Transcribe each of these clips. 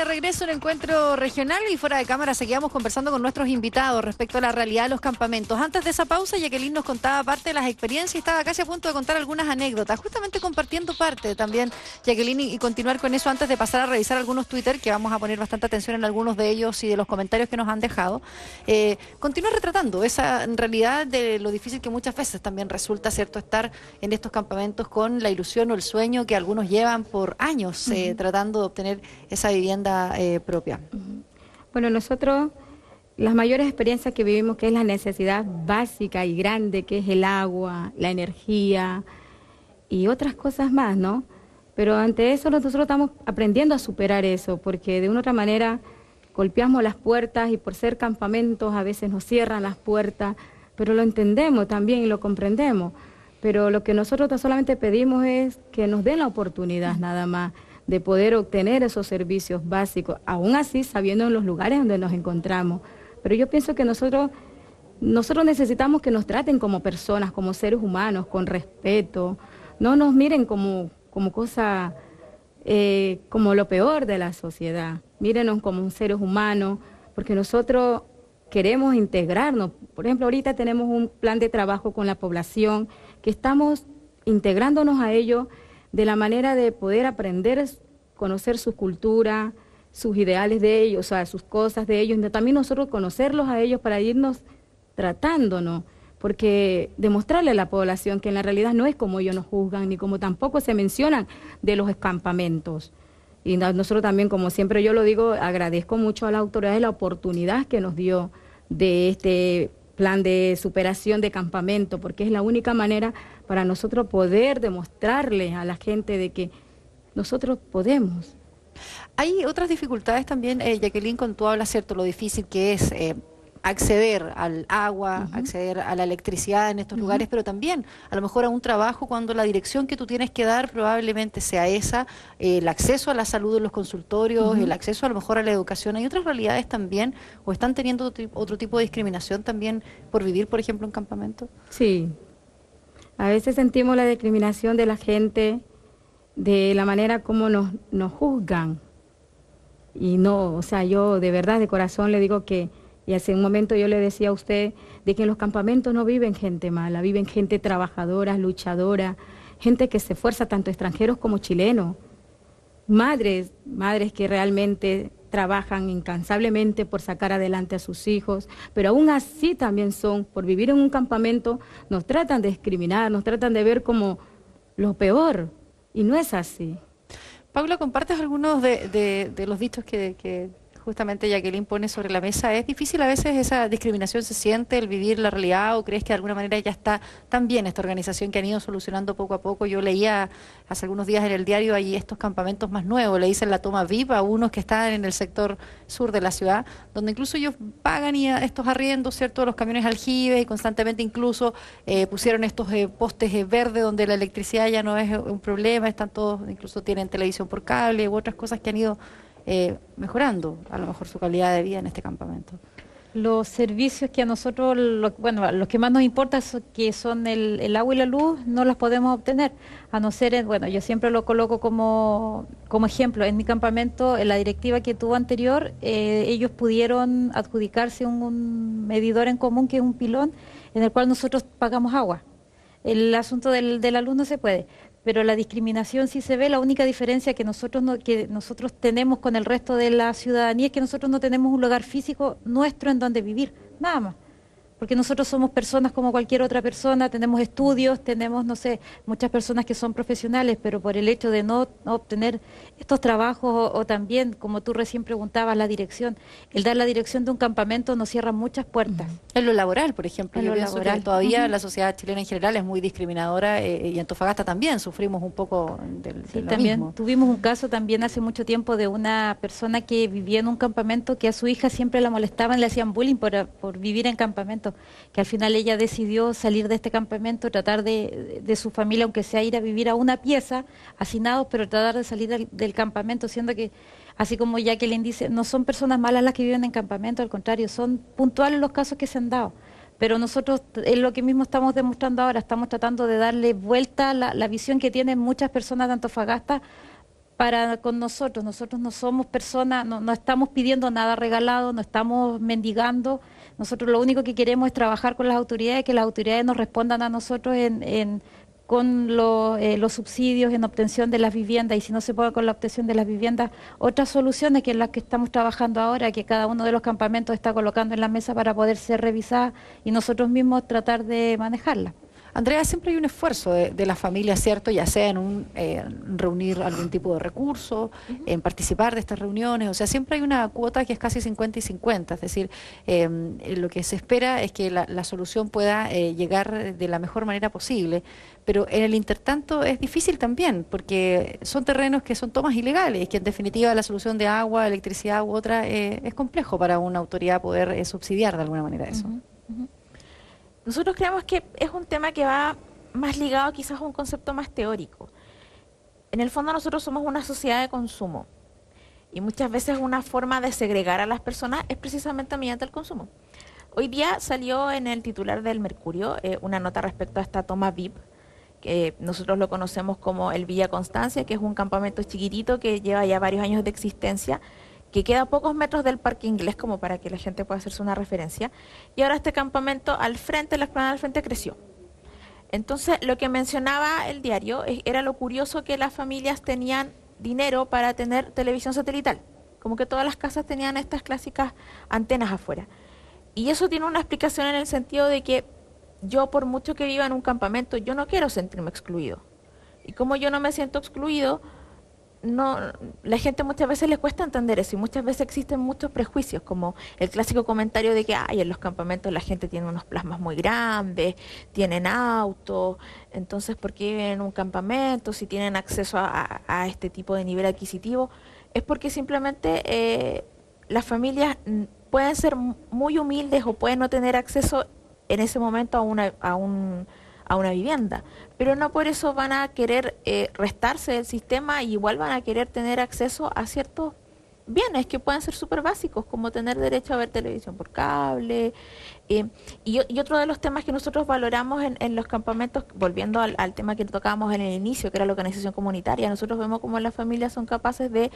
de regreso en Encuentro Regional y fuera de cámara seguíamos conversando con nuestros invitados respecto a la realidad de los campamentos. Antes de esa pausa, Jacqueline nos contaba parte de las experiencias y estaba casi a punto de contar algunas anécdotas, justamente compartiendo parte también, Jacqueline, y continuar con eso antes de pasar a revisar algunos Twitter, que vamos a poner bastante atención en algunos de ellos y de los comentarios que nos han dejado. Continuar retratando esa realidad de lo difícil que muchas veces también resulta, ¿cierto?, estar en estos campamentos con la ilusión o el sueño que algunos llevan por años tratando de obtener esa vivienda propia. Bueno, nosotros las mayores experiencias que vivimos, que es la necesidad básica y grande, que es el agua, la energía y otras cosas más, ¿no? Pero ante eso nosotros estamos aprendiendo a superar eso, porque de una u otra manera golpeamos las puertas y por ser campamentos a veces nos cierran las puertas, pero lo entendemos también y lo comprendemos. Pero lo que nosotros solamente pedimos es que nos den la oportunidad nada más de poder obtener esos servicios básicos, aún así sabiendo en los lugares donde nos encontramos. Pero yo pienso que nosotros necesitamos que nos traten como personas, como seres humanos, con respeto, no nos miren como cosa, como lo peor de la sociedad, mírenos como seres humanos, porque nosotros queremos integrarnos. Por ejemplo, ahorita tenemos un plan de trabajo con la población, que estamos integrándonos a ellos de la manera de poder aprender, conocer su cultura, sus ideales de ellos, o sea, sus cosas de ellos, y también nosotros conocerlos a ellos para irnos tratándonos, porque demostrarle a la población que en la realidad no es como ellos nos juzgan, ni como tampoco se mencionan de los campamentos. Y nosotros también, como siempre yo lo digo, agradezco mucho a la autoridad de la oportunidad que nos dio de este plan de superación de campamento, porque es la única manera para nosotros poder demostrarle a la gente de que nosotros podemos. Hay otras dificultades también, Jacqueline, cuando tú hablas, ¿cierto?, lo difícil que es acceder al agua, acceder a la electricidad en estos lugares, pero también a lo mejor a un trabajo cuando la dirección que tú tienes que dar probablemente sea esa, el acceso a la salud en los consultorios, el acceso a lo mejor a la educación. ¿Hay otras realidades también o están teniendo otro tipo de discriminación también por vivir, por ejemplo, en campamento? Sí, a veces sentimos la discriminación de la gente, de la manera como nos juzgan. Y no, o sea, yo de verdad, de corazón le digo que, y hace un momento yo le decía a usted, de que en los campamentos no viven gente mala, viven gente trabajadora, luchadora, gente que se esfuerza, tanto extranjeros como chilenos, madres que realmente trabajan incansablemente por sacar adelante a sus hijos, pero aún así también por vivir en un campamento, nos tratan de discriminar, nos tratan de ver como lo peor, y no es así. Paula, ¿compartes algunos de los dichos que justamente Jacqueline pone sobre la mesa? ¿Es difícil a veces esa discriminación se siente, el vivir la realidad, o crees que de alguna manera ya está tan bien esta organización que han ido solucionando poco a poco? Yo leía hace algunos días en el diario ahí estos campamentos más nuevos, le dicen la toma VIP a unos que están en el sector sur de la ciudad, donde incluso ellos pagan estos arriendos, ¿cierto?, los camiones aljibes, y constantemente incluso pusieron estos postes verdes donde la electricidad ya no es un problema, están todos, incluso tienen televisión por cable u otras cosas que han ido mejorando a lo mejor su calidad de vida en este campamento. Los servicios que a nosotros, los que más nos importa, que son el agua y la luz, no las podemos obtener, a no ser, yo siempre lo coloco como ejemplo. En mi campamento, en la directiva que tuvo anterior, ellos pudieron adjudicarse un medidor en común, que es un pilón, en el cual nosotros pagamos agua. El asunto de la luz no se puede, pero la discriminación sí se ve. La única diferencia que nosotros tenemos con el resto de la ciudadanía es que nosotros no tenemos un lugar físico nuestro en donde vivir, nada más. Porque nosotros somos personas como cualquier otra persona, tenemos estudios, tenemos, no sé, muchas personas que son profesionales, pero por el hecho de no obtener estos trabajos o también, como tú recién preguntabas, la dirección, el dar la dirección de un campamento nos cierra muchas puertas. En lo laboral, por ejemplo, En yo lo pienso laboral. que todavía la sociedad chilena en general es muy discriminadora, y Antofagasta también sufrimos un poco de lo También mismo. tuvimos un caso también hace mucho tiempo de una persona que vivía en un campamento, que a su hija siempre la molestaban, le hacían bullying por vivir en campamento, que al final ella decidió salir de este campamento, tratar de su familia, aunque sea ir a vivir a una pieza, hacinados, pero tratar de salir del campamento, siendo que, así como Jacqueline dice, no son personas malas las que viven en campamento, al contrario, son puntuales los casos que se han dado. Pero nosotros, es lo que mismo estamos demostrando ahora, estamos tratando de darle vuelta a la visión que tienen muchas personas de Antofagasta para con nosotros. Nosotros no somos personas, no estamos pidiendo nada regalado, no estamos mendigando. Nosotros lo único que queremos es trabajar con las autoridades, que las autoridades nos respondan a nosotros con los subsidios en obtención de las viviendas, y si no se puede con la obtención de las viviendas, otras soluciones que en las que estamos trabajando ahora, que cada uno de los campamentos está colocando en la mesa para poder ser revisadas y nosotros mismos tratar de manejarla. Andrea, siempre hay un esfuerzo de la familia, ¿cierto? Ya sea en reunir algún tipo de recurso, en participar de estas reuniones, o sea, siempre hay una cuota que es casi 50 y 50, es decir, lo que se espera es que la solución pueda llegar de la mejor manera posible, pero en el intertanto es difícil también, porque son terrenos que son tomas ilegales, que en definitiva la solución de agua, electricidad u otra es complejo para una autoridad poder subsidiar de alguna manera eso. Nosotros creemos que es un tema que va más ligado quizás a un concepto más teórico. En el fondo nosotros somos una sociedad de consumo y muchas veces una forma de segregar a las personas es precisamente mediante el consumo. Hoy día salió en el titular del Mercurio una nota respecto a esta toma VIP, que nosotros lo conocemos como el Villa Constancia, que es un campamento chiquitito que lleva ya varios años de existencia, que queda a pocos metros del Parque Inglés, como para que la gente pueda hacerse una referencia, y ahora este campamento al frente, la explanada al frente creció. Entonces, lo que mencionaba el diario era lo curioso que las familias tenían dinero para tener televisión satelital, como que todas las casas tenían estas clásicas antenas afuera. Y eso tiene una explicación en el sentido de que yo, por mucho que viva en un campamento, yo no quiero sentirme excluido. Y como yo no me siento excluido, la gente muchas veces le cuesta entender eso y muchas veces existen muchos prejuicios, como el clásico comentario de que en los campamentos la gente tiene unos plasmas muy grandes, tienen autos, entonces ¿por qué viven en un campamento si tienen acceso a este tipo de nivel adquisitivo? Es porque simplemente las familias pueden ser muy humildes o pueden no tener acceso en ese momento a una vivienda, pero no por eso van a querer restarse del sistema y igual van a querer tener acceso a ciertos bienes que pueden ser súper básicos, como tener derecho a ver televisión por cable. Y otro de los temas que nosotros valoramos en los campamentos, volviendo al tema que tocábamos en el inicio, que era la organización comunitaria, nosotros vemos cómo las familias son capaces de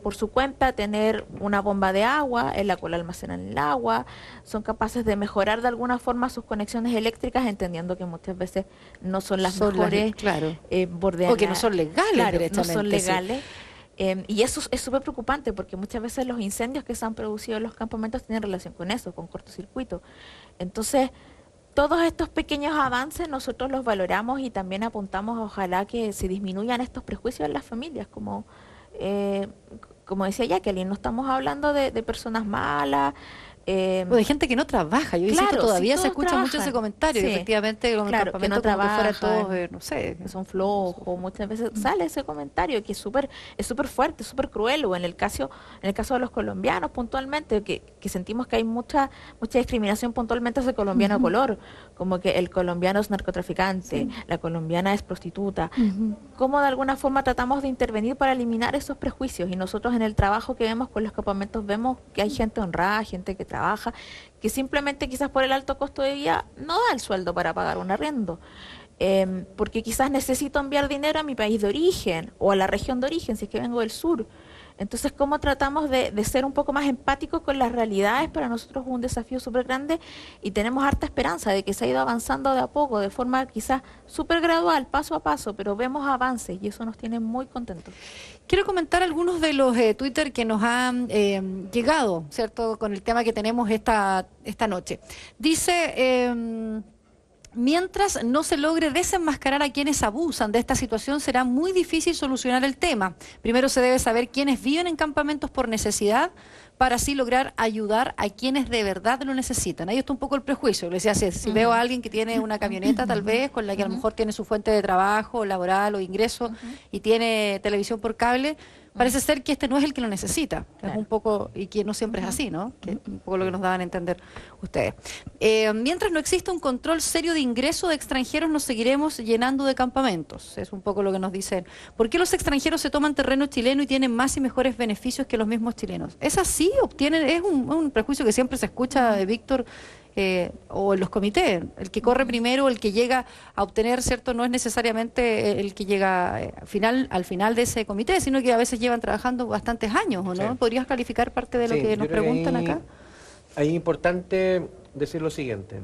por su cuenta tener una bomba de agua en la cual almacenan el agua, son capaces de mejorar de alguna forma sus conexiones eléctricas, entendiendo que muchas veces no son las mejores, claro. Bordean o que no son legales, claro, directamente. No son legales. Sí. Y eso es súper preocupante porque muchas veces los incendios que se han producido en los campamentos tienen relación con eso, con cortocircuito. Entonces, todos estos pequeños avances nosotros los valoramos y también apuntamos a ojalá que se disminuyan estos prejuicios en las familias, como decía Jacqueline, no estamos hablando de personas malas. O de gente que no trabaja, yo insisto, todavía se escucha mucho ese comentario, sí, efectivamente, con claro, el campamento que no trabajan, como que fuera todos, no sé. Que son flojos, muchas veces sale ese comentario que es súper fuerte, súper cruel, o en el caso de los colombianos puntualmente, que sentimos que hay mucha discriminación puntualmente hacia el colombiano color, como que el colombiano es narcotraficante, la colombiana es prostituta, cómo de alguna forma tratamos de intervenir para eliminar esos prejuicios, y nosotros en el trabajo que vemos con los campamentos vemos que hay gente honrada, gente que trabaja, que simplemente quizás por el alto costo de vida no da el sueldo para pagar un arriendo, porque quizás necesito enviar dinero a mi país de origen o a la región de origen si es que vengo del sur. Entonces, ¿cómo tratamos de ser un poco más empáticos con las realidades? Para nosotros es un desafío súper grande y tenemos harta esperanza de que se ha ido avanzando de a poco, de forma quizás súper gradual, paso a paso, pero vemos avances y eso nos tiene muy contentos. Quiero comentar algunos de los Twitter que nos han llegado, ¿cierto?, con el tema que tenemos esta noche. Dice... Mientras no se logre desenmascarar a quienes abusan de esta situación, será muy difícil solucionar el tema. Primero se debe saber quiénes viven en campamentos por necesidad, para así lograr ayudar a quienes de verdad lo necesitan. Ahí está un poco el prejuicio. Le decía, si veo a alguien que tiene una camioneta tal vez, con la que a lo mejor tiene su fuente de trabajo, laboral o ingreso, y tiene televisión por cable, parece ser que este no es el que lo necesita. Claro. Es un poco, y que no siempre es así, ¿no? Que es un poco lo que nos daban a entender ustedes. Mientras no exista un control serio de ingreso de extranjeros, nos seguiremos llenando de campamentos. Es un poco lo que nos dicen. ¿Por qué los extranjeros se toman terreno chileno y tienen más y mejores beneficios que los mismos chilenos? ¿Es así? ¿Obtienen? Es un prejuicio que siempre se escucha, Víctor, o en los comités. El que corre primero, el que llega a obtener, ¿cierto? No es necesariamente el que llega al final de ese comité, sino que a veces llevan trabajando bastantes años, ¿o no? Sí. ¿Podrías calificar parte de lo Sí, que yo nos creo que preguntan ahí acá? Ahí es importante decir lo siguiente.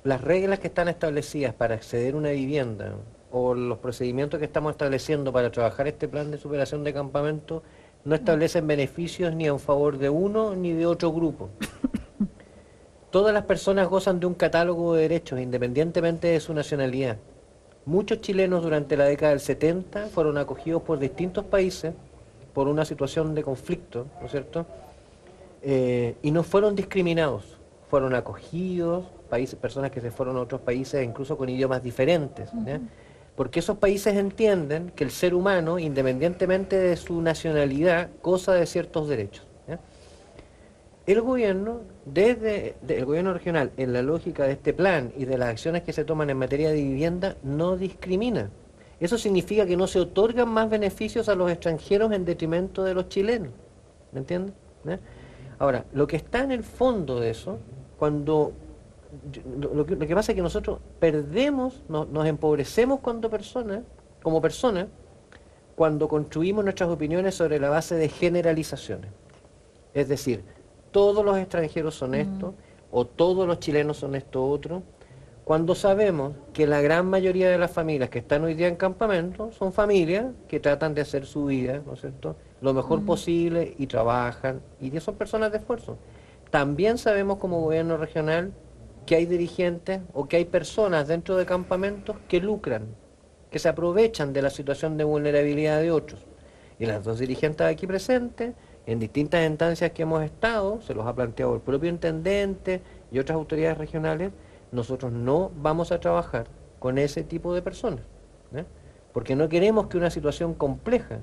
Las reglas que están establecidas para acceder a una vivienda o los procedimientos que estamos estableciendo para trabajar este plan de superación de campamento no establecen beneficios ni en favor de uno ni de otro grupo. Todas las personas gozan de un catálogo de derechos independientemente de su nacionalidad. Muchos chilenos durante la década del 70 fueron acogidos por distintos países por una situación de conflicto, ¿no es cierto? Y no fueron discriminados, fueron acogidos, personas que se fueron a otros países incluso con idiomas diferentes, ¿ya? Porque esos países entienden que el ser humano, independientemente de su nacionalidad, goza de ciertos derechos, ¿ya? El gobierno, el gobierno regional, en la lógica de este plan y de las acciones que se toman en materia de vivienda, no discrimina. Eso significa que no se otorgan más beneficios a los extranjeros en detrimento de los chilenos, ¿me entiendes? ¿Ya? Ahora, lo que está en el fondo de eso, lo que pasa es que nosotros perdemos, nos empobrecemos como personas, cuando construimos nuestras opiniones sobre la base de generalizaciones. Es decir, todos los extranjeros son esto, o todos los chilenos son esto otro, cuando sabemos que la gran mayoría de las familias que están hoy día en campamento son familias que tratan de hacer su vida, ¿no es cierto?, lo mejor posible y trabajan, y que son personas de esfuerzo. También sabemos como gobierno regional que hay dirigentes o que hay personas dentro de campamentos que lucran, que se aprovechan de la situación de vulnerabilidad de otros. Y las dos dirigentes aquí presentes, en distintas instancias que hemos estado, se los ha planteado el propio intendente y otras autoridades regionales, nosotros no vamos a trabajar con ese tipo de personas, ¿eh? Porque no queremos que una situación compleja,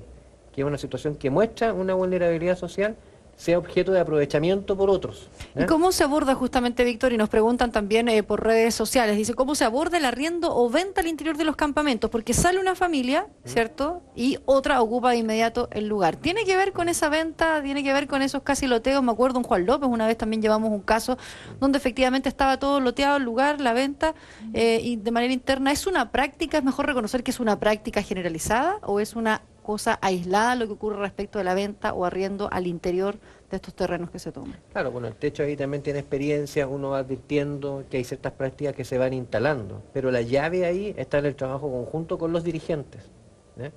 que es una situación que muestra una vulnerabilidad social, sea objeto de aprovechamiento por otros, ¿eh? ¿Y cómo se aborda justamente, Víctor? Y nos preguntan también por redes sociales, dice, ¿cómo se aborda el arriendo o venta al interior de los campamentos? Porque sale una familia, ¿cierto? Y otra ocupa de inmediato el lugar. ¿Tiene que ver con esa venta? ¿Tiene que ver con esos casi loteos? Me acuerdo en Juan López, una vez también llevamos un caso donde efectivamente estaba todo loteado el lugar, la venta, y de manera interna. ¿Es una práctica? ¿Es mejor reconocer que es una práctica generalizada o es una cosa aislada lo que ocurre respecto de la venta o arriendo al interior de estos terrenos que se toman? Claro, bueno, el techo ahí también tiene experiencia, uno va advirtiendo que hay ciertas prácticas que se van instalando, pero la llave ahí está en el trabajo conjunto con los dirigentes, ¿eh?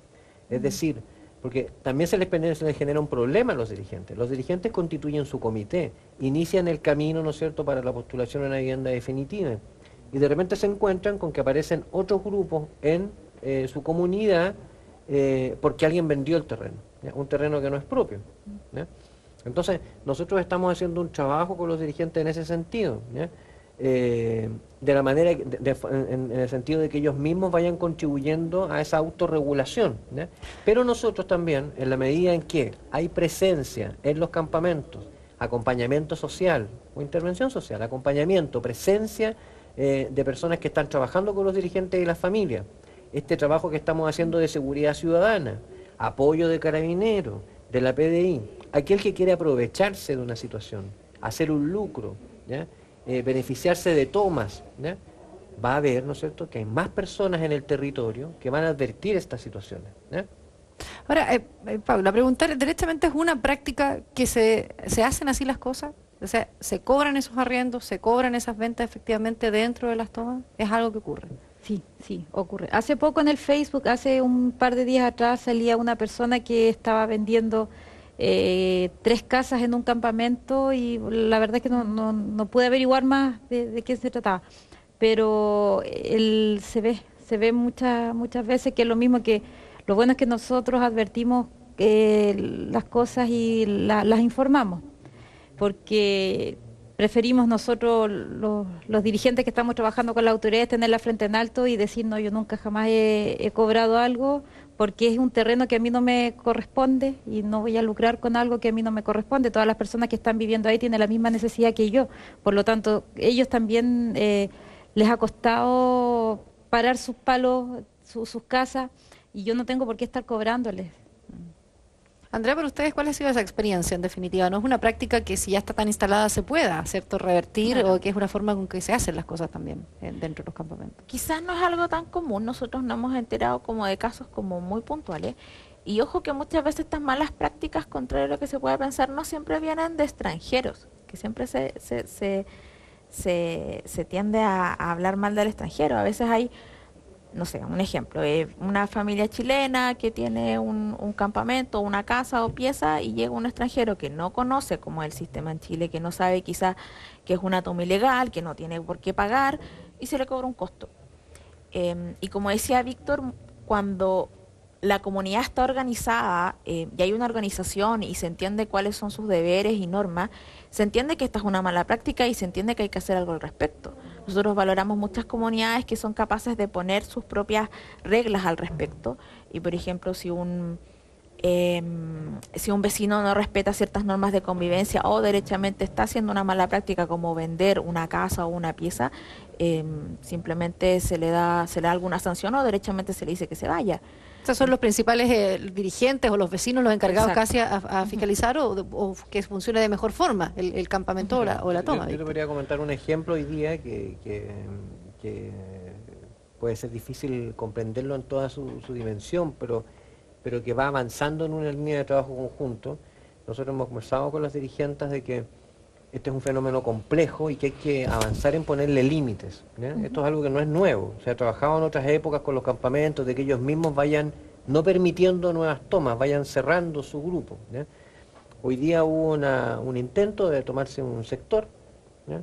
Es decir, porque también se les genera un problema a los dirigentes. Los dirigentes constituyen su comité, inician el camino, ¿no es cierto?, para la postulación a una vivienda definitiva, y de repente se encuentran con que aparecen otros grupos en su comunidad porque alguien vendió el terreno, ¿ya? Un terreno que no es propio, ¿ya? Entonces, nosotros estamos haciendo un trabajo con los dirigentes en ese sentido, ¿ya? De la manera, en el sentido de que ellos mismos vayan contribuyendo a esa autorregulación, ¿ya? Pero nosotros también, en la medida en que hay presencia en los campamentos, acompañamiento social o intervención social, acompañamiento, presencia de personas que están trabajando con los dirigentes y las familias, este trabajo que estamos haciendo de seguridad ciudadana, apoyo de carabineros, de la PDI, aquel que quiere aprovecharse de una situación, hacer un lucro, ¿ya? Beneficiarse de tomas, ¿ya? Va a ver, ¿no es cierto?, que hay más personas en el territorio que van a advertir estas situaciones, ¿ya? Ahora, Paula, preguntar, ¿derechamente es una práctica que se hacen así las cosas? O sea, ¿se cobran esos arriendos, se cobran esas ventas efectivamente dentro de las tomas? ¿Es algo que ocurre? Sí, sí, ocurre. Hace poco en el Facebook, hace un par de días atrás, salía una persona que estaba vendiendo 3 casas en un campamento y la verdad es que no pude averiguar más de qué se trataba. Pero se ve muchas veces que es lo mismo, que lo bueno es que nosotros advertimos las cosas y las informamos, porque preferimos nosotros, los dirigentes que estamos trabajando con las autoridades, tener la frente en alto y decir, no, yo nunca jamás he cobrado algo porque es un terreno que a mí no me corresponde y no voy a lucrar con algo que a mí no me corresponde. Todas las personas que están viviendo ahí tienen la misma necesidad que yo. Por lo tanto, ellos también les ha costado parar sus palos, sus casas, y yo no tengo por qué estar cobrándoles. Andrea, para ustedes, ¿cuál ha sido esa experiencia en definitiva? ¿No es una práctica que si ya está tan instalada se pueda, ¿cierto?, revertir Claro. o que es una forma con que se hacen las cosas también dentro de los campamentos? Quizás no es algo tan común, nosotros nos hemos enterado como de casos como muy puntuales. Y ojo que muchas veces estas malas prácticas, contrario a lo que se puede pensar, no siempre vienen de extranjeros, que siempre se tiende a hablar mal del extranjero. A veces hay, no sé, un ejemplo, una familia chilena que tiene un campamento, una casa o pieza y llega un extranjero que no conoce cómo es el sistema en Chile, que no sabe quizás que es una toma ilegal, que no tiene por qué pagar y se le cobra un costo. Y como decía Víctor, cuando la comunidad está organizada y hay una organización y se entiende cuáles son sus deberes y normas, se entiende que esta es una mala práctica y se entiende que hay que hacer algo al respecto. Nosotros valoramos muchas comunidades que son capaces de poner sus propias reglas al respecto y, por ejemplo, si un vecino no respeta ciertas normas de convivencia o derechamente está haciendo una mala práctica como vender una casa o una pieza, simplemente se le da alguna sanción o derechamente se le dice que se vaya. ¿Estos son los principales dirigentes o los vecinos los encargados Exacto. casi a fiscalizar o que funcione de mejor forma el campamento o la toma? Yo te podría comentar un ejemplo hoy día que puede ser difícil comprenderlo en toda su dimensión, pero que va avanzando en una línea de trabajo conjunto. Nosotros hemos conversado con las dirigentes de que este es un fenómeno complejo y que hay que avanzar en ponerle límites, ¿ya? Esto es algo que no es nuevo, se ha trabajado en otras épocas con los campamentos, de que ellos mismos vayan no permitiendo nuevas tomas, vayan cerrando su grupo, ¿ya? Hoy día hubo un intento de tomarse un sector, ¿ya?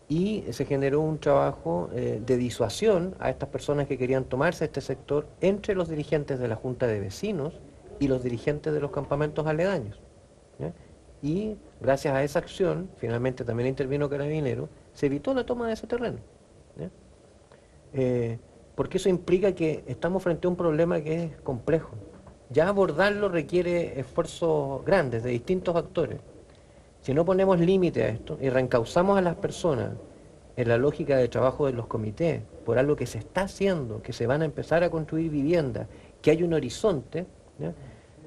Y se generó un trabajo de disuasión a estas personas que querían tomarse este sector entre los dirigentes de la Junta de Vecinos y los dirigentes de los campamentos aledaños, ¿ya? Y gracias a esa acción, finalmente también intervino Carabineros, se evitó la toma de ese terreno, ¿ya? Porque eso implica que estamos frente a un problema que es complejo. Ya abordarlo requiere esfuerzos grandes de distintos actores. Si no ponemos límite a esto y reencauzamos a las personas en la lógica de trabajo de los comités, por algo que se está haciendo, que se van a empezar a construir viviendas, que hay un horizonte, ¿ya?,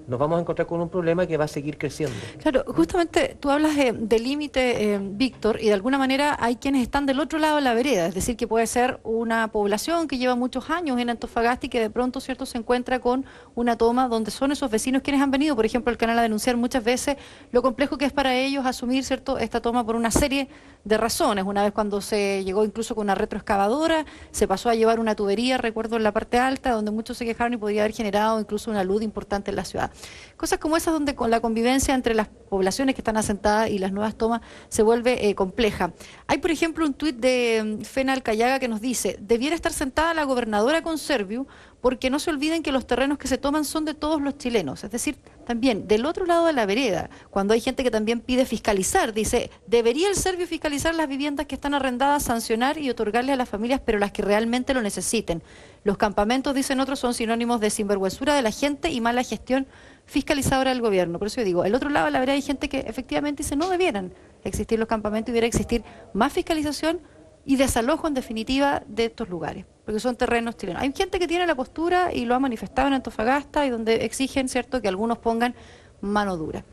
nos vamos a encontrar con un problema que va a seguir creciendo. Claro, justamente tú hablas de límite, Víctor, y de alguna manera hay quienes están del otro lado de la vereda, es decir, que puede ser una población que lleva muchos años en Antofagasta y que de pronto, cierto, se encuentra con una toma donde son esos vecinos quienes han venido, por ejemplo, al canal a denunciar muchas veces lo complejo que es para ellos asumir, cierto, esta toma por una serie de razones. Una vez cuando se llegó incluso con una retroexcavadora, se pasó a llevar una tubería, recuerdo, en la parte alta, donde muchos se quejaron y podría haber generado incluso una luz importante en la ciudad. Cosas como esas donde con la convivencia entre las poblaciones que están asentadas y las nuevas tomas se vuelve compleja. Hay, por ejemplo, un tuit de Fena Alcayaga que nos dice: debiera estar sentada la gobernadora con Serviu, porque no se olviden que los terrenos que se toman son de todos los chilenos. Es decir, también del otro lado de la vereda, cuando hay gente que también pide fiscalizar, dice, debería el Serviu fiscalizar las viviendas que están arrendadas, sancionar y otorgarle a las familias, pero las que realmente lo necesiten. Los campamentos, dicen otros, son sinónimos de sinvergüenzura de la gente y mala gestión fiscalizadora del gobierno. Por eso yo digo, el otro lado de la vereda hay gente que efectivamente dice, no debieran existir los campamentos, debiera existir más fiscalización y desalojo, en definitiva, de estos lugares, porque son terrenos chilenos. Hay gente que tiene la postura y lo ha manifestado en Antofagasta y donde exigen, cierto, que algunos pongan mano dura.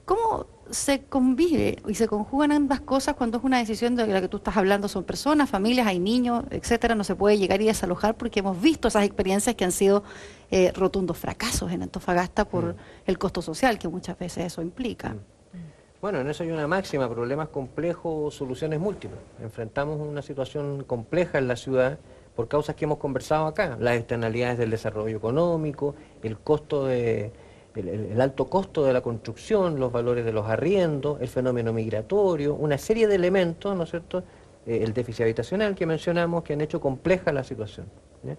¿Cómo se convive y se conjugan ambas cosas cuando es una decisión de la que tú estás hablando? Son personas, familias, hay niños, etcétera, no se puede llegar y desalojar, porque hemos visto esas experiencias que han sido rotundos fracasos en Antofagasta por el costo social que muchas veces eso implica. Bueno, en eso hay una máxima: problemas complejos, soluciones múltiples. Enfrentamos una situación compleja en la ciudad por causas que hemos conversado acá: las externalidades del desarrollo económico, el costo el alto costo de la construcción, los valores de los arriendos, el fenómeno migratorio, una serie de elementos, ¿no es cierto?, el déficit habitacional que mencionamos, que han hecho compleja la situación, ¿ya?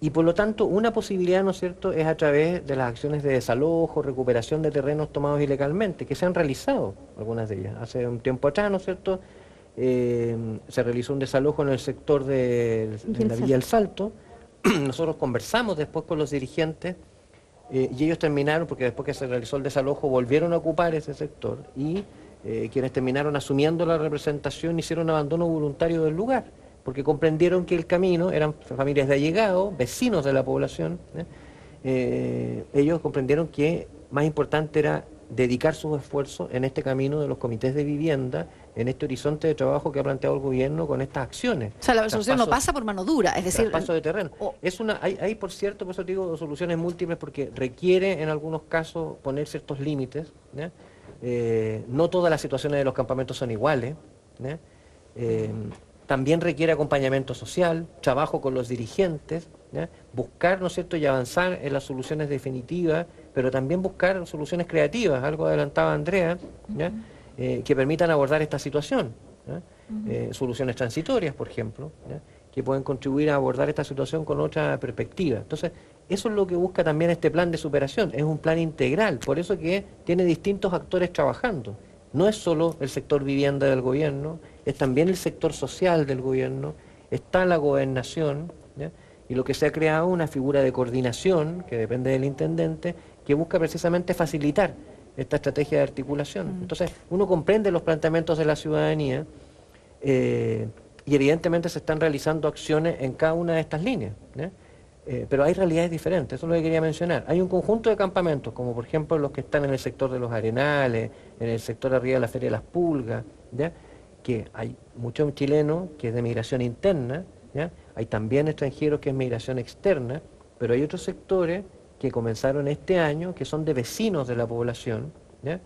Y por lo tanto, una posibilidad, ¿no es cierto?, es a través de las acciones de desalojo, recuperación de terrenos tomados ilegalmente, que se han realizado algunas de ellas. Hace un tiempo atrás, ¿no es cierto?, se realizó un desalojo en el sector de la Villa El Salto. Nosotros conversamos después con los dirigentes y ellos terminaron, porque después que se realizó el desalojo volvieron a ocupar ese sector y quienes terminaron asumiendo la representación hicieron abandono voluntario del lugar, porque comprendieron que el camino eran familias de allegados, vecinos de la población, ellos comprendieron que más importante era dedicar sus esfuerzos en este camino de los comités de vivienda, en este horizonte de trabajo que ha planteado el gobierno con estas acciones. O sea, la solución no pasa por mano dura, es decir... Traspaso de terreno. Hay, por cierto, por eso digo, soluciones múltiples, porque requiere en algunos casos poner ciertos límites, ¿ya? No todas las situaciones de los campamentos son iguales, ¿ya? También requiere acompañamiento social, trabajo con los dirigentes, ¿ya? Buscar, ¿no es cierto?, y avanzar en las soluciones definitivas, pero también buscar soluciones creativas, algo adelantaba Andrea, ¿ya? Que permitan abordar esta situación, ¿ya? Soluciones transitorias, por ejemplo, ¿ya? Que pueden contribuir a abordar esta situación con otra perspectiva. Entonces, eso es lo que busca también este plan de superación, es un plan integral, por eso que tiene distintos actores trabajando. No es solo el sector vivienda del gobierno, es también el sector social del gobierno, está la gobernación, ¿ya? Y lo que se ha creado una figura de coordinación, que depende del intendente, que busca precisamente facilitar esta estrategia de articulación. Entonces, uno comprende los planteamientos de la ciudadanía y evidentemente se están realizando acciones en cada una de estas líneas, ¿ya? Pero hay realidades diferentes, eso es lo que quería mencionar. Hay un conjunto de campamentos, como por ejemplo los que están en el sector de los Arenales, en el sector arriba de la Feria de las Pulgas, ¿ya? Que hay muchos chilenos que es de migración interna, ¿ya? Hay también extranjeros que es migración externa, pero hay otros sectores que comenzaron este año, que son de vecinos de la población, ¿ya?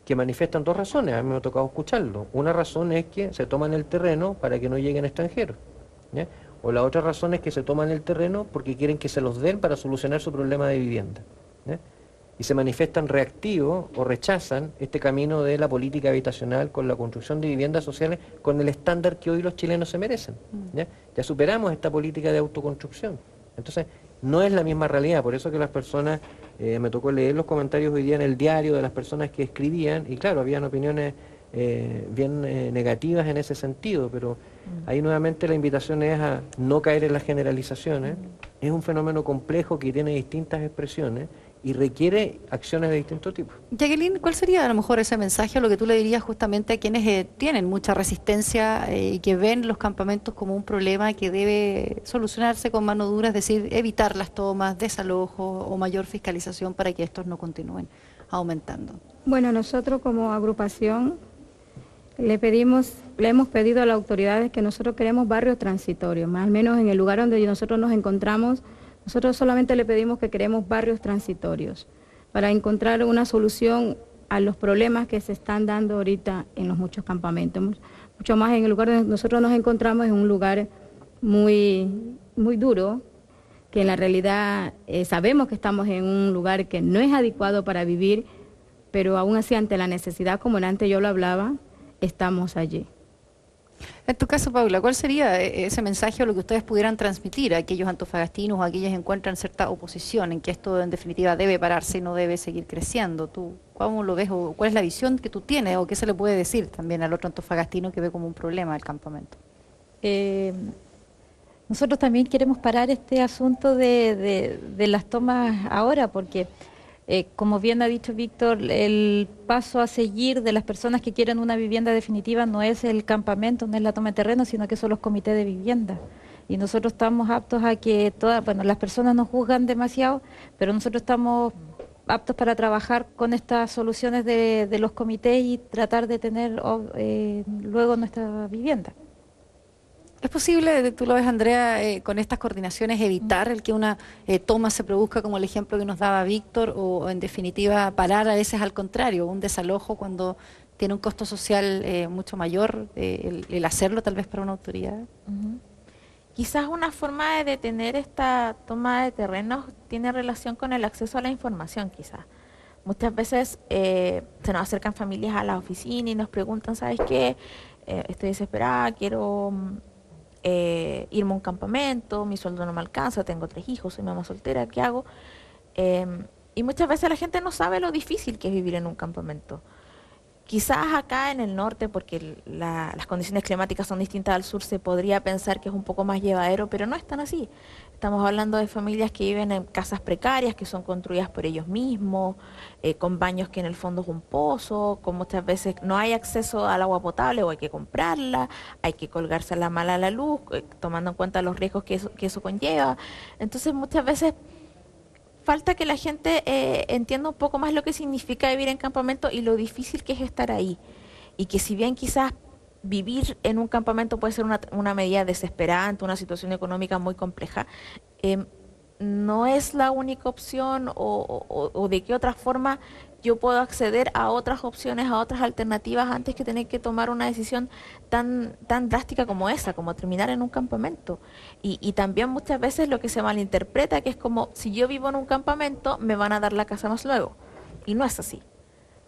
Que manifiestan dos razones, a mí me ha tocado escucharlo. Una razón es que se toman el terreno para que no lleguen extranjeros, ¿ya? O la otra razón es que se toman el terreno porque quieren que se los den para solucionar su problema de vivienda, ¿ya? Y se manifiestan reactivos o rechazan este camino de la política habitacional con la construcción de viviendas sociales con el estándar que hoy los chilenos se merecen, ¿ya? Ya superamos esta política de autoconstrucción. Entonces, no es la misma realidad, por eso que las personas, me tocó leer los comentarios hoy día en el diario de las personas que escribían, y claro, habían opiniones bien negativas en ese sentido, pero ahí nuevamente la invitación es a no caer en las generalizaciones. Es un fenómeno complejo que tiene distintas expresiones y requiere acciones de distinto tipo. Jacqueline, ¿cuál sería a lo mejor ese mensaje o lo que tú le dirías justamente a quienes tienen mucha resistencia y que ven los campamentos como un problema que debe solucionarse con mano dura, es decir, evitar las tomas, desalojos o mayor fiscalización para que estos no continúen aumentando? Bueno, nosotros como agrupación le hemos pedido a las autoridades que nosotros queremos barrios transitorios, más o menos en el lugar donde nosotros nos encontramos. Nosotros solamente le pedimos que queremos barrios transitorios para encontrar una solución a los problemas que se están dando ahorita en los muchos campamentos. Mucho más en el lugar donde nosotros nos encontramos, es un lugar muy, muy duro, que en la realidad sabemos que estamos en un lugar que no es adecuado para vivir, pero aún así ante la necesidad, como antes yo lo hablaba, estamos allí. En tu caso, Paula, ¿cuál sería ese mensaje o lo que ustedes pudieran transmitir a aquellos antofagastinos o a aquellos que encuentran cierta oposición en que esto en definitiva debe pararse y no debe seguir creciendo? ¿Tú cómo lo ves o cuál es la visión que tú tienes o qué se le puede decir también al otro antofagastino que ve como un problema el campamento? Nosotros también queremos parar este asunto de las tomas ahora porque... como bien ha dicho Víctor, el paso a seguir de las personas que quieren una vivienda definitiva no es el campamento, no es la toma de terreno, sino que son los comités de vivienda. Y nosotros estamos aptos a que las personas nos juzgan demasiado, pero nosotros estamos aptos para trabajar con estas soluciones de los comités y tratar de tener luego nuestra vivienda. ¿Es posible, tú lo ves, Andrea, con estas coordinaciones evitar el que una toma se produzca como el ejemplo que nos daba Víctor o en definitiva parar a veces al contrario, un desalojo cuando tiene un costo social mucho mayor, el hacerlo tal vez para una autoridad? Quizás una forma de detener esta toma de terrenos tiene relación con el acceso a la información, quizás. Muchas veces se nos acercan familias a la oficina y nos preguntan, ¿sabes qué? Estoy desesperada, quiero... irme a un campamento, mi sueldo no me alcanza, tengo 3 hijos, soy mamá soltera, ¿qué hago? Y muchas veces la gente no sabe lo difícil que es vivir en un campamento. Quizás acá en el norte, porque las condiciones climáticas son distintas al sur, se podría pensar que es un poco más llevadero, pero no es tan así. Estamos hablando de familias que viven en casas precarias, que son construidas por ellos mismos, con baños que en el fondo es un pozo, con muchas veces no hay acceso al agua potable o hay que comprarla, hay que colgarse la mala a la luz, tomando en cuenta los riesgos que eso conlleva. Entonces muchas veces falta que la gente entienda un poco más lo que significa vivir en campamento y lo difícil que es estar ahí. Y que si bien quizás vivir en un campamento puede ser una medida desesperante, una situación económica muy compleja, no es la única opción o de qué otra forma yo puedo acceder a otras opciones, a otras alternativas antes que tener que tomar una decisión tan drástica como esa, como terminar en un campamento. Y también muchas veces lo que se malinterpreta, que es como si yo vivo en un campamento, me van a dar la casa más luego. Y no es así.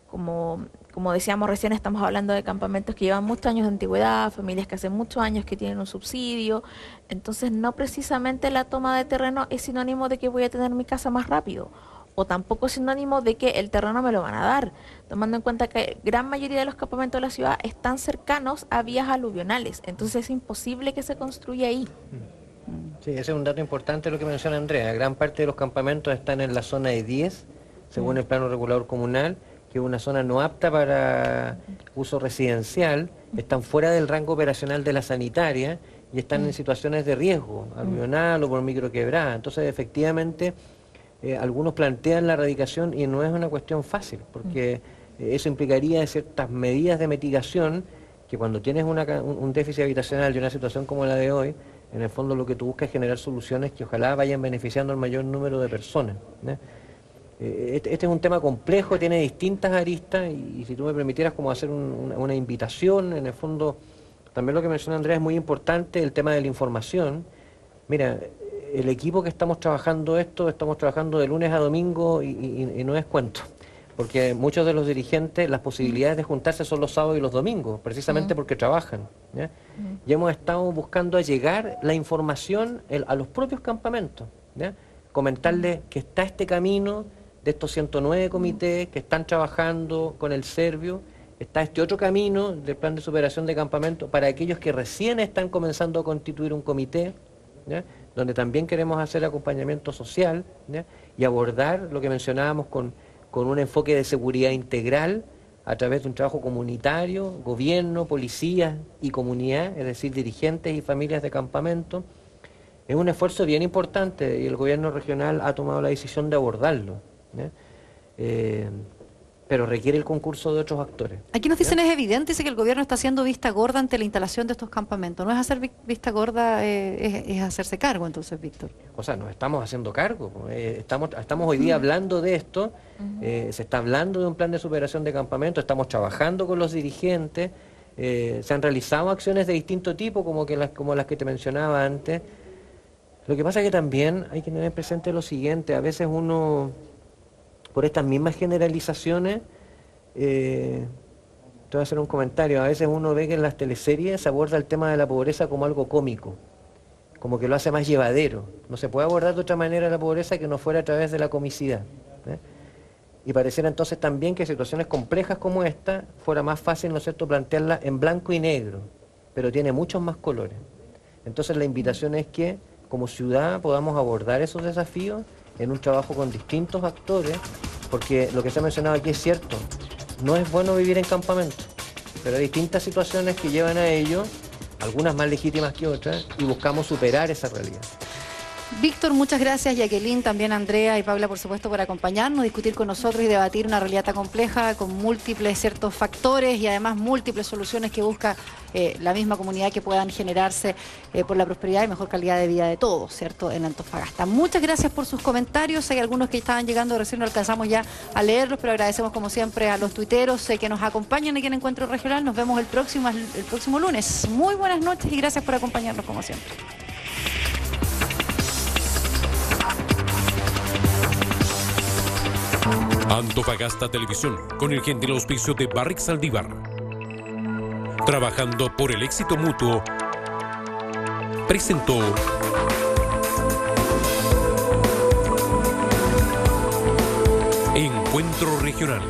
Como decíamos recién, estamos hablando de campamentos que llevan muchos años de antigüedad, familias que hace muchos años que tienen un subsidio. Entonces no precisamente la toma de terreno es sinónimo de que voy a tener mi casa más rápido, o tampoco es sinónimo de que el terreno me lo van a dar, tomando en cuenta que gran mayoría de los campamentos de la ciudad están cercanos a vías aluvionales, entonces es imposible que se construya ahí. Sí, ese es un dato importante lo que menciona Andrea. Gran parte de los campamentos están en la zona de 10, según el plano regulador comunal, que es una zona no apta para uso residencial, están fuera del rango operacional de la sanitaria y están en situaciones de riesgo, aluvional o por microquebrada. Entonces, efectivamente, algunos plantean la erradicación y no es una cuestión fácil, porque eso implicaría ciertas medidas de mitigación que cuando tienes un déficit habitacional y una situación como la de hoy, en el fondo lo que tú buscas es generar soluciones que ojalá vayan beneficiando al mayor número de personas, ¿no? Este es un tema complejo, tiene distintas aristas y si tú me permitieras como hacer una invitación, en el fondo también lo que menciona Andrea es muy importante, el tema de la información. Mira, el equipo que estamos trabajando estamos trabajando de lunes a domingo y no es cuento, porque muchos de los dirigentes, las posibilidades de juntarse son los sábados y los domingos, precisamente porque trabajan, ¿ya? Y hemos estado buscando llegar la información a los propios campamentos, ¿ya? Comentarles que está este camino de estos 109 comités que están trabajando con el Servio, está este otro camino del plan de superación de campamento para aquellos que recién están comenzando a constituir un comité, ¿ya? Donde también queremos hacer acompañamiento social, ¿ya? Y abordar lo que mencionábamos con un enfoque de seguridad integral a través de un trabajo comunitario, gobierno, policías y comunidad, es decir, dirigentes y familias de campamento. Es un esfuerzo bien importante y el gobierno regional ha tomado la decisión de abordarlo, ¿ya? Pero requiere el concurso de otros actores. Aquí nos dicen, ¿ya? Es evidente, dice que el gobierno está haciendo vista gorda ante la instalación de estos campamentos. No es hacer vista gorda, es hacerse cargo entonces, Víctor. O sea, nos estamos haciendo cargo. Estamos hoy día hablando de esto, se está hablando de un plan de superación de campamentos, estamos trabajando con los dirigentes, se han realizado acciones de distinto tipo, como las que te mencionaba antes. Lo que pasa es que también hay que tener presente lo siguiente, a veces uno, por estas mismas generalizaciones, te voy a hacer un comentario, a veces uno ve que en las teleseries se aborda el tema de la pobreza como algo cómico, como que lo hace más llevadero. No se puede abordar de otra manera la pobreza que no fuera a través de la comicidad, ¿eh? Y pareciera entonces también que situaciones complejas como esta fuera más fácil, ¿no es cierto?, plantearla en blanco y negro, pero tiene muchos más colores. Entonces la invitación es que como ciudad podamos abordar esos desafíos en un trabajo con distintos actores, porque lo que se ha mencionado aquí es cierto, no es bueno vivir en campamento, pero hay distintas situaciones que llevan a ello, algunas más legítimas que otras, y buscamos superar esa realidad. Víctor, muchas gracias, Jacqueline, también Andrea y Paula, por supuesto, por acompañarnos, discutir con nosotros y debatir una realidad tan compleja, con múltiples ciertos factores y además múltiples soluciones que busca la misma comunidad que puedan generarse por la prosperidad y mejor calidad de vida de todos, ¿cierto?, en Antofagasta. Muchas gracias por sus comentarios, hay algunos que estaban llegando, recién no alcanzamos ya a leerlos, pero agradecemos como siempre a los tuiteros que nos acompañan aquí en Encuentro Regional. Nos vemos el próximo lunes. Muy buenas noches y gracias por acompañarnos como siempre. Antofagasta Televisión, con el gentil auspicio de Barrick Saldívar. Trabajando por el éxito mutuo, presentó Encuentro Regional.